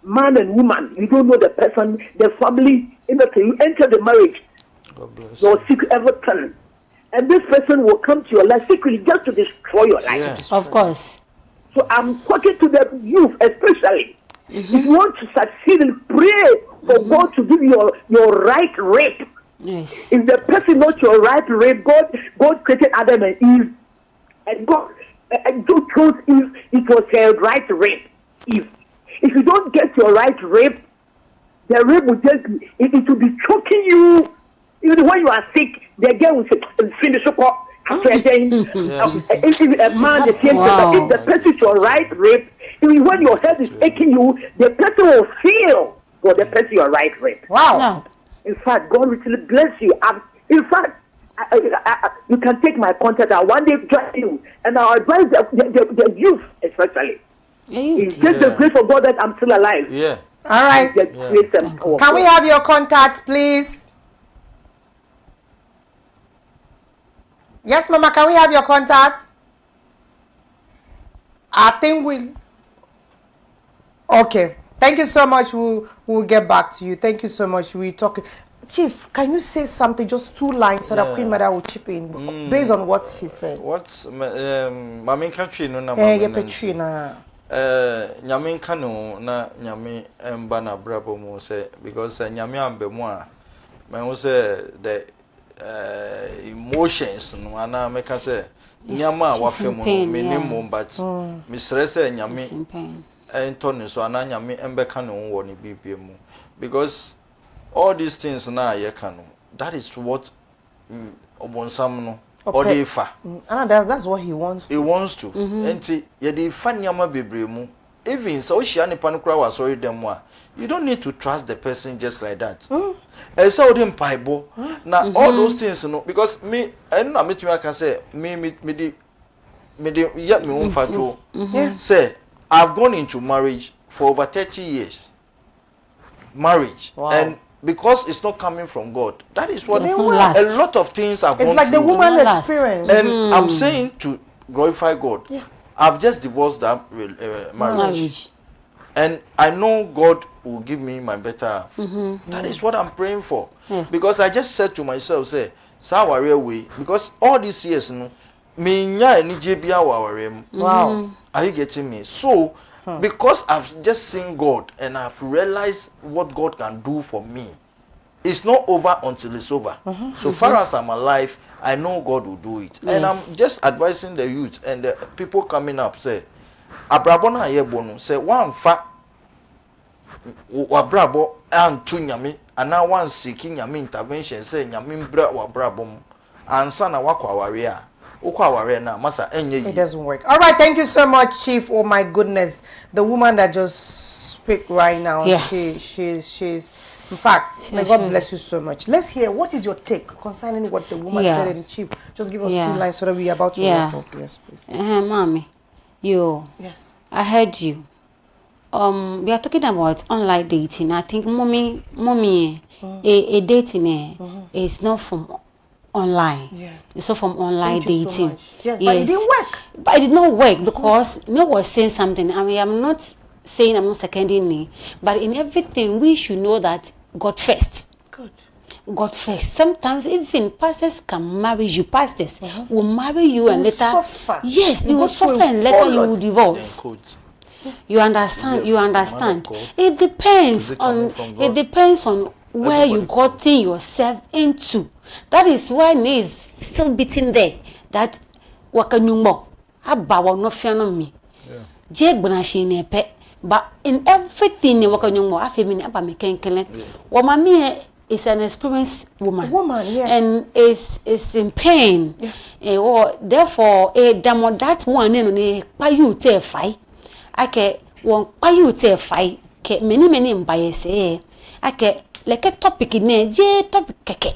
Man and woman, you don't know the person, the family, you enter the marriage, God bless. your secret everything. And this person will come to your life secretly just to destroy your life. Yeah. Of course. So I'm talking to the youth especially. If you want to succeed and pray for God to give you your right rape. Yes. If the person not your right rape, God created Adam and Eve. And God chose Eve, it was her right rape. Eve. If you don't get your right rape, the rape will just it will be choking you. Even when you are sick, the girl will say, finish up. If a man, the same person, if the person is your right rape, even when your head is aching you, the person will feel for the person your right rape. Wow. No. In fact, God will bless you. In fact, you can take my contact. I one day join you, and I'll advise the youth especially. It's just the grace of God that I'm still alive. Yeah. All right. The grace and power. Can we have your contacts, please? Yes, Mama, can we have your contacts? I think we'll... Okay. Thank you so much. We'll get back to you. Thank you so much. We're talking... Chief, can you say something, just 2 lines, so that Queen Mother will chip in, based on what she said? What's Mami country no na Yeah, Petrina. Nyame nka no na nyame emba na brabo mu say because nyame ambe mu a me hu say the emotions no ana meka say nyama a wafe mu no me ni mu but me sere say nyame ento ne so ana nyame embe ka no wo ne bibie mu because all these things na ye ka no that is what obonsam no or the fa. And that's what he wants. He wants to. Enti ye the fa nyama bebre mu. Even so she ani panukra was sorry them wa. You don't need to trust the person just like that. E say odin paibo. Na all those things no because me and na metumi aka say me yet me won fato. Say I've gone into marriage for over 30 years. Marriage. Wow. And because it's not coming from God. That is what a last. lot of things have It's gone like the through. woman Last. experience. And I'm saying to glorify God. Yeah. I've just divorced that marriage. And I know God will give me my better half. That is what I'm praying for. Because I just said to myself, say, Sawari way. Because all these years, no, me nya ni jebia wa Wow. Are you getting me? So, because I've just seen God and I've realized what God can do for me, it's not over until it's over. So far as I'm alive, I know God will do it. And I'm just advising the youth and the people coming up, say, Abrabona yebonu, say, one fa wabrabo and two nyami, and now one seeking nyami intervention, say, nyami bra wabrabom, and sana wakwa waria. It doesn't work. All right, thank you so much, Chief. Oh my goodness, the woman that just speak right now. Yeah. She's. In fact, may God bless you so much. Let's hear what is your take concerning what the woman said. And Chief, just give us 2 lines so that we are about to wrap up. Yes, please. Mommy, Yes. I heard you. We are talking about online dating. I think mommy, a dating is not from online. Yeah. It's not from online dating. So much. Yes, but it didn't work. But it did not work because was saying something. I mean, I'm not saying I'm not seconding me, but in everything we should know that God first. Good. God first. Sometimes even pastors can marry you. Pastors will marry you and later suffer. Yes, You you go will through suffer a and later whole you lot. will divorce. Quote. You understand? You understand? God. It depends Is it coming on. from It God? depends on where you Everybody gotten yourself into. That is why knees still beating there. That wakanyumbo abawa no fiano me. Je gbonashi nepe. But in everything wakanyumbo afemi aba me kenkele. Wa mami is an experienced woman. And is in pain. Therefore, that one ne pa you te fight. Ake won pa you te fight ke many mbayese ake leke topic ne je topic keke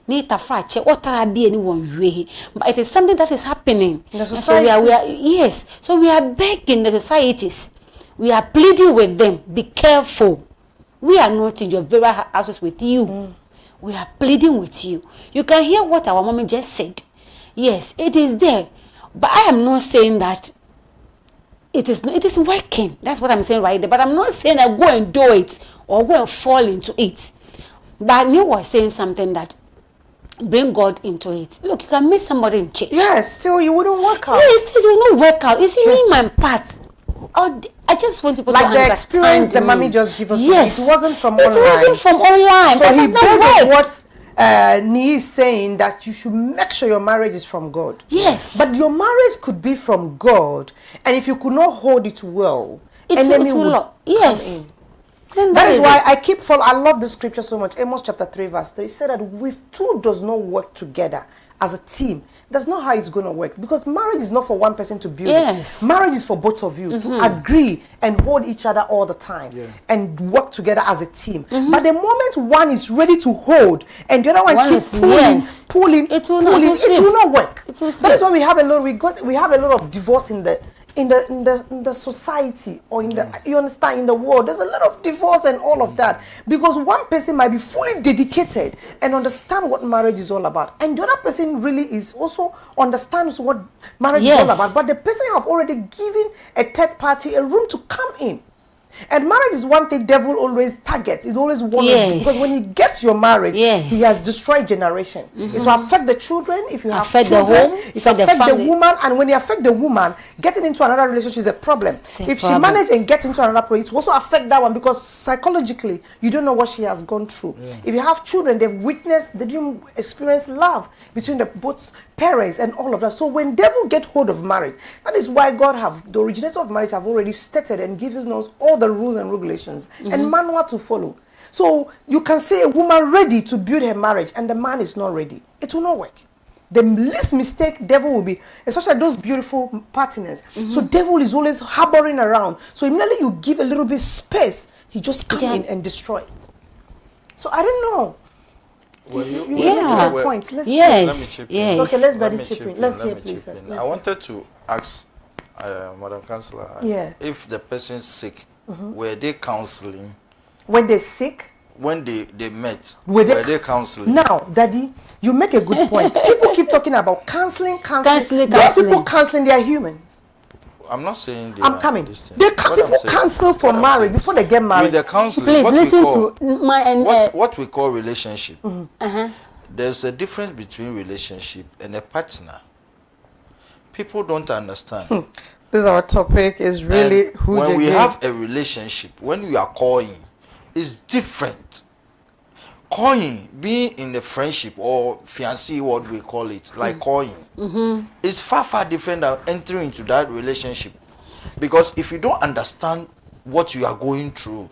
ni tafra che otara bi ni won yue, but it is something that is happening in the society. So we are yes, so we are begging the societies, we are pleading with them, be careful. We are not in your very houses with you. We are pleading with you. You can hear what our mommy just said. Yes, it is there, but I am not saying that it is working. That's what I'm saying right there. But I'm not saying I go and do it or go and fall into it. But you was saying something that bring God into it. Look, you can meet somebody in church. Yes, still you wouldn't work out. Yes, it will not work out. You see, me my part. I just want to put like the experience the mommy just gave us. Yes, it wasn't from online. It wasn't from online. So he does what Ni is saying, that you should make sure your marriage is from God. Yes. But your marriage could be from God, and if you could not hold it well, enemy would yes. come in. That is why I keep following. I love the scripture so much. Amos chapter 3 verse 3 said that if two does not work together as a team, that's not how it's going to work, because marriage is not for one person to build. Yes. Marriage is for both of you to agree and hold each other all the time and work together as a team. But the moment one is ready to hold and the other one keeps pulling, it will not work. That is why we have a lot of divorce in the society, or in the you understand, in the world. There's a lot of divorce and all of that, because one person might be fully dedicated and understand what marriage is all about, and the other person really is also understands what marriage is all about, but the person have already given a third party a room to come in. And marriage is one thing devil always targets. It always wants, because when he gets your marriage, he has destroyed generation. It will affect the children if you have children. It will affect the woman, and when you affect the woman, getting into another relationship is a problem. If she manages and gets into another problem, it will also affect that one, because psychologically you don't know what she has gone through. If you have children, they didn't experience love between the both parents and all of that. So when devil get hold of marriage, that is why the originator of marriage have already stated and given us all the rules and regulations and manual to follow. So you can say a woman ready to build her marriage and the man is not ready. It will not work. The least mistake devil will be, especially those beautiful partners. So devil is always harboring around. So immediately you give a little bit space, he just come in and destroy it. So I don't know. Well, you points. Let's let me chip in. Yes. Okay, let's chip in. Let's hear, please. I wanted to ask Madam Counsellor, if the person is sick, were they counseling? When they're sick? When they met, were they counseling? Now, Daddy, you make a good point. People keep talking about counseling. Those people counseling, they are humans. I'm not saying they I'm coming. They people counsel for marriage before they get married. With the counseling, please listen to my what we call relationship. There's a difference between relationship and a partner. People don't understand. This is our topic. Is really and when we have a relationship, when we are calling, it's different. Calling, being in a friendship or fiancé, what we call it, like calling, it's far different than entering into that relationship. Because if you don't understand what you are going through,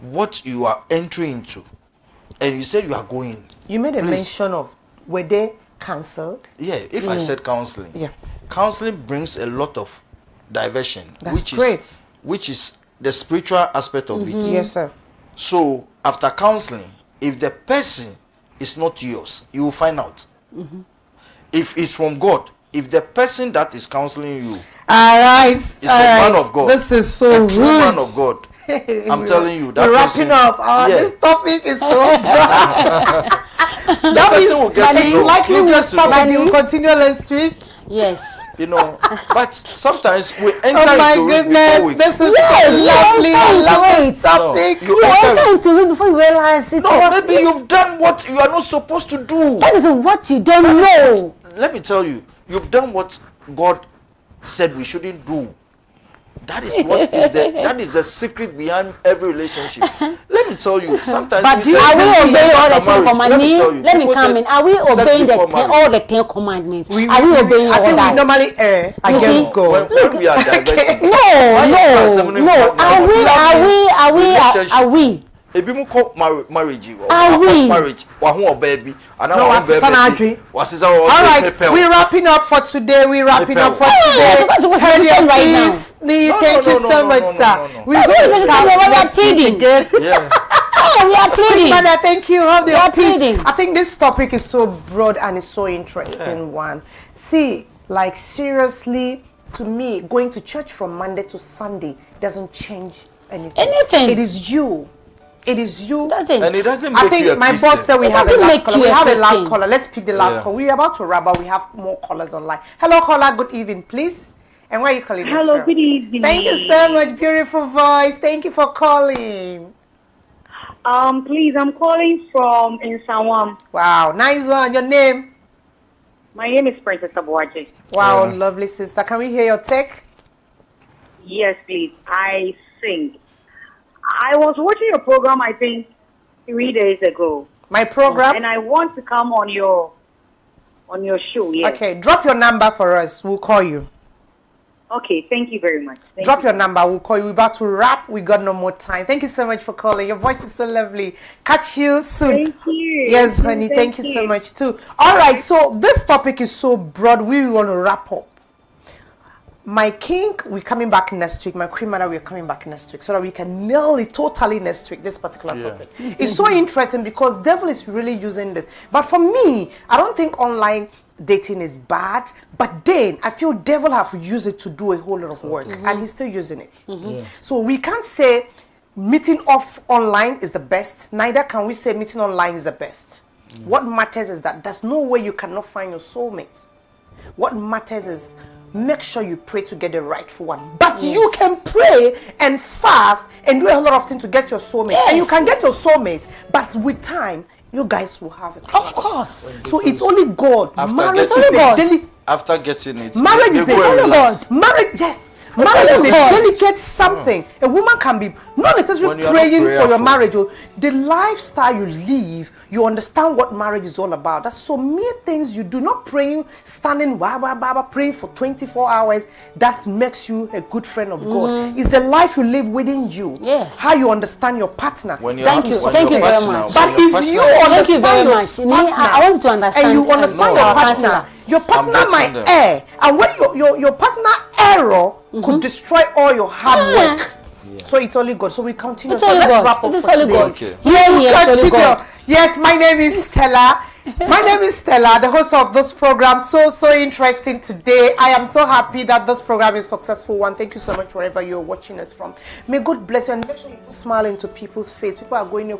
what you are entering into, and you said you are going, you made a mention of, were they cancelled? Yeah, if I said counseling, counseling brings a lot of diversion. That's great. Which is the spiritual aspect of it. Yes, sir. So after counseling, if the person is not yours, you will find out. If it's from God, if the person that is counseling you is a man of God, this is so rude. Man of God, I'm telling you, that we're wrapping up. This topic is so bad. That means it's likely we'll stop and we'll continue. Let's stream. Yes. you know. But sometimes we enter Oh my into it goodness, before we this is Yes, lovely. I love this topic. No, you You enter- enter into it before you realize it No, was. maybe you've done what you are not supposed to do. That is what you don't know. Let me tell you, you've done what God said we shouldn't do. That is what is that is the secret behind every relationship. Let me tell you, sometimes But do you- Are we people say obeying all the after 10 marriage, commandments? Let me people come say in. Are we sex obeying before marriage. all the 10 commandments? We- Are we we- obeying I all think we that? normally err against God. When we are diversity, Are we? ebi mu kɔ marriage Are we? marriage wa ho oba bi ana No, wa wasesa na adwe. wasesa All right, we're wrapping up for today. We're wrapping up for Oh, today. so that's what Can we're you saying right please, Lee, No, thank no, you no, so no, much, no, sir. no, no. We're That's going what to we're start saying, we're next week pleading. again. yeah. Oh, we are pleading. Mother, thank you. Hold We your are peace. pleading. I think this topic is so broad and it's so interesting one. See, like seriously, to me, going to church from Monday to Sunday doesn't change anything. Anything. It is you. It is you. Doesn't. And it doesn't I make you a think my boss Christian. said we It have a doesn't last make caller. you We a have a last Christian. caller. Let's pick the last Yeah. call. We're about to wrap, but we have more callers online. Hello, caller. Good evening, please. And where are you calling us Hello, from? good evening. Thank you so much. Beautiful voice. Thank you for calling. Please, I'm calling from Nsawam. Wow, nice one. Your name? My name is Princess Abuaje. Wow, lovely sister. Can we hear your take? Yes, please. I sing. I was watching your program, I think, 3 days ago, My program? and I want to come on your show. Yes. Okay, drop your number for us. We'll call you. Okay. Thank you very much. Thank Drop you. your number. We'll call you. We're about to wrap. We got no more time. Thank you so much for calling. Your voice is so lovely. Catch you soon. Thank you. Yes, honey. Thank you so much too. All right. So this topic is so broad. We want to wrap up. My king, we're coming back next week. My queen mother, we're coming back next week so that we can nail it totally next week, this particular topic. It's so interesting because devil is really using this. But for me, I don't think online dating is bad. But then I feel devil have used it to do a whole lot of work. And he's still using it. So we can't say meeting off online is the best. Neither can we say meeting online is the best. What matters is that there's no way you cannot find your soulmates. What matters is make sure you pray to get the rightful one. But you can pray and fast and do a lot of things to get your soulmate. And you can get your soulmate, but with time, you guys will have it. Of course. So it's only God. After Marriage getting is a it. deli- After getting it, marriage they is go and a relax. marriage, yes. Marriage is a delicate something. A woman can be not When necessarily you are not praying for your prayerful. marriage. Or the lifestyle you live, you understand what marriage is all about. That's so many things you do. Not praying, standing, praying for 24 hours. That makes you a good friend of God. It's the life you live within you. Yes. How you understand your partner. When you Thank have- you. when Thank your you very partner- much. But when your if you partner- Thank you very understand your much. partner, I want you to understand, and you understand your our partner, partner. your partner getting might them. err, and when your partner error could destroy all your hard work. So it's only God. So we continue. It's So only let's God. wrap up It is for only today. God. Okay. Here, it's only Continue. God. Yes, my name is Stella. My name is Stella, the host of this program. So interesting today. I am so happy that this program is a successful one. Thank you so much wherever you're watching us from. May God bless you and make sure you smile into people's face. People are going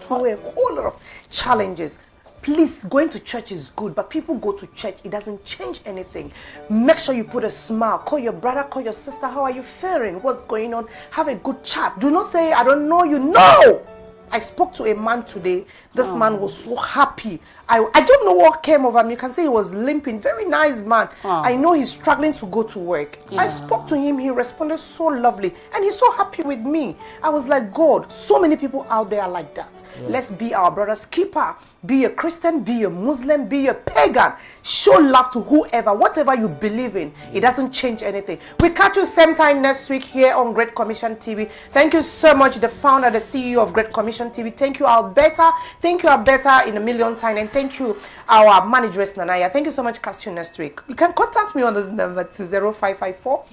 through a whole lot of challenges. Please, going to church is good, but people go to church, it doesn't change anything. Make sure you put a smile. Call your brother, call your sister. How are you faring? What's going on? Have a good chat. Do not say, I don't know you. No! I spoke to a man today. This man was so happy. I don't know what came over him. You can say he was limping. Very nice man. I know he's struggling to go to work. I spoke to him. He responded so lovely. And he's so happy with me. I was like, God, so many people out there are like that. Let's be our brother's keeper. Be a Christian, be a Muslim, be a pagan. Show love to whoever, whatever you believe in. It doesn't change anything. We catch you same time next week here on Great Commission TV. Thank you so much, the founder, the CEO of Great Commission TV. Thank you, Alberta. Thank you, Alberta, in a million times. And thank you, our manageress, Nanaya. Thank you so much. Catch you next week. You can contact me on this number to 0554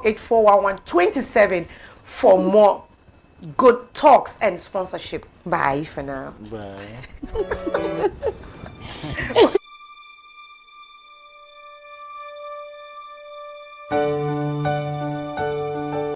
841127 for more good talks and sponsorship. Bye for now. Bye.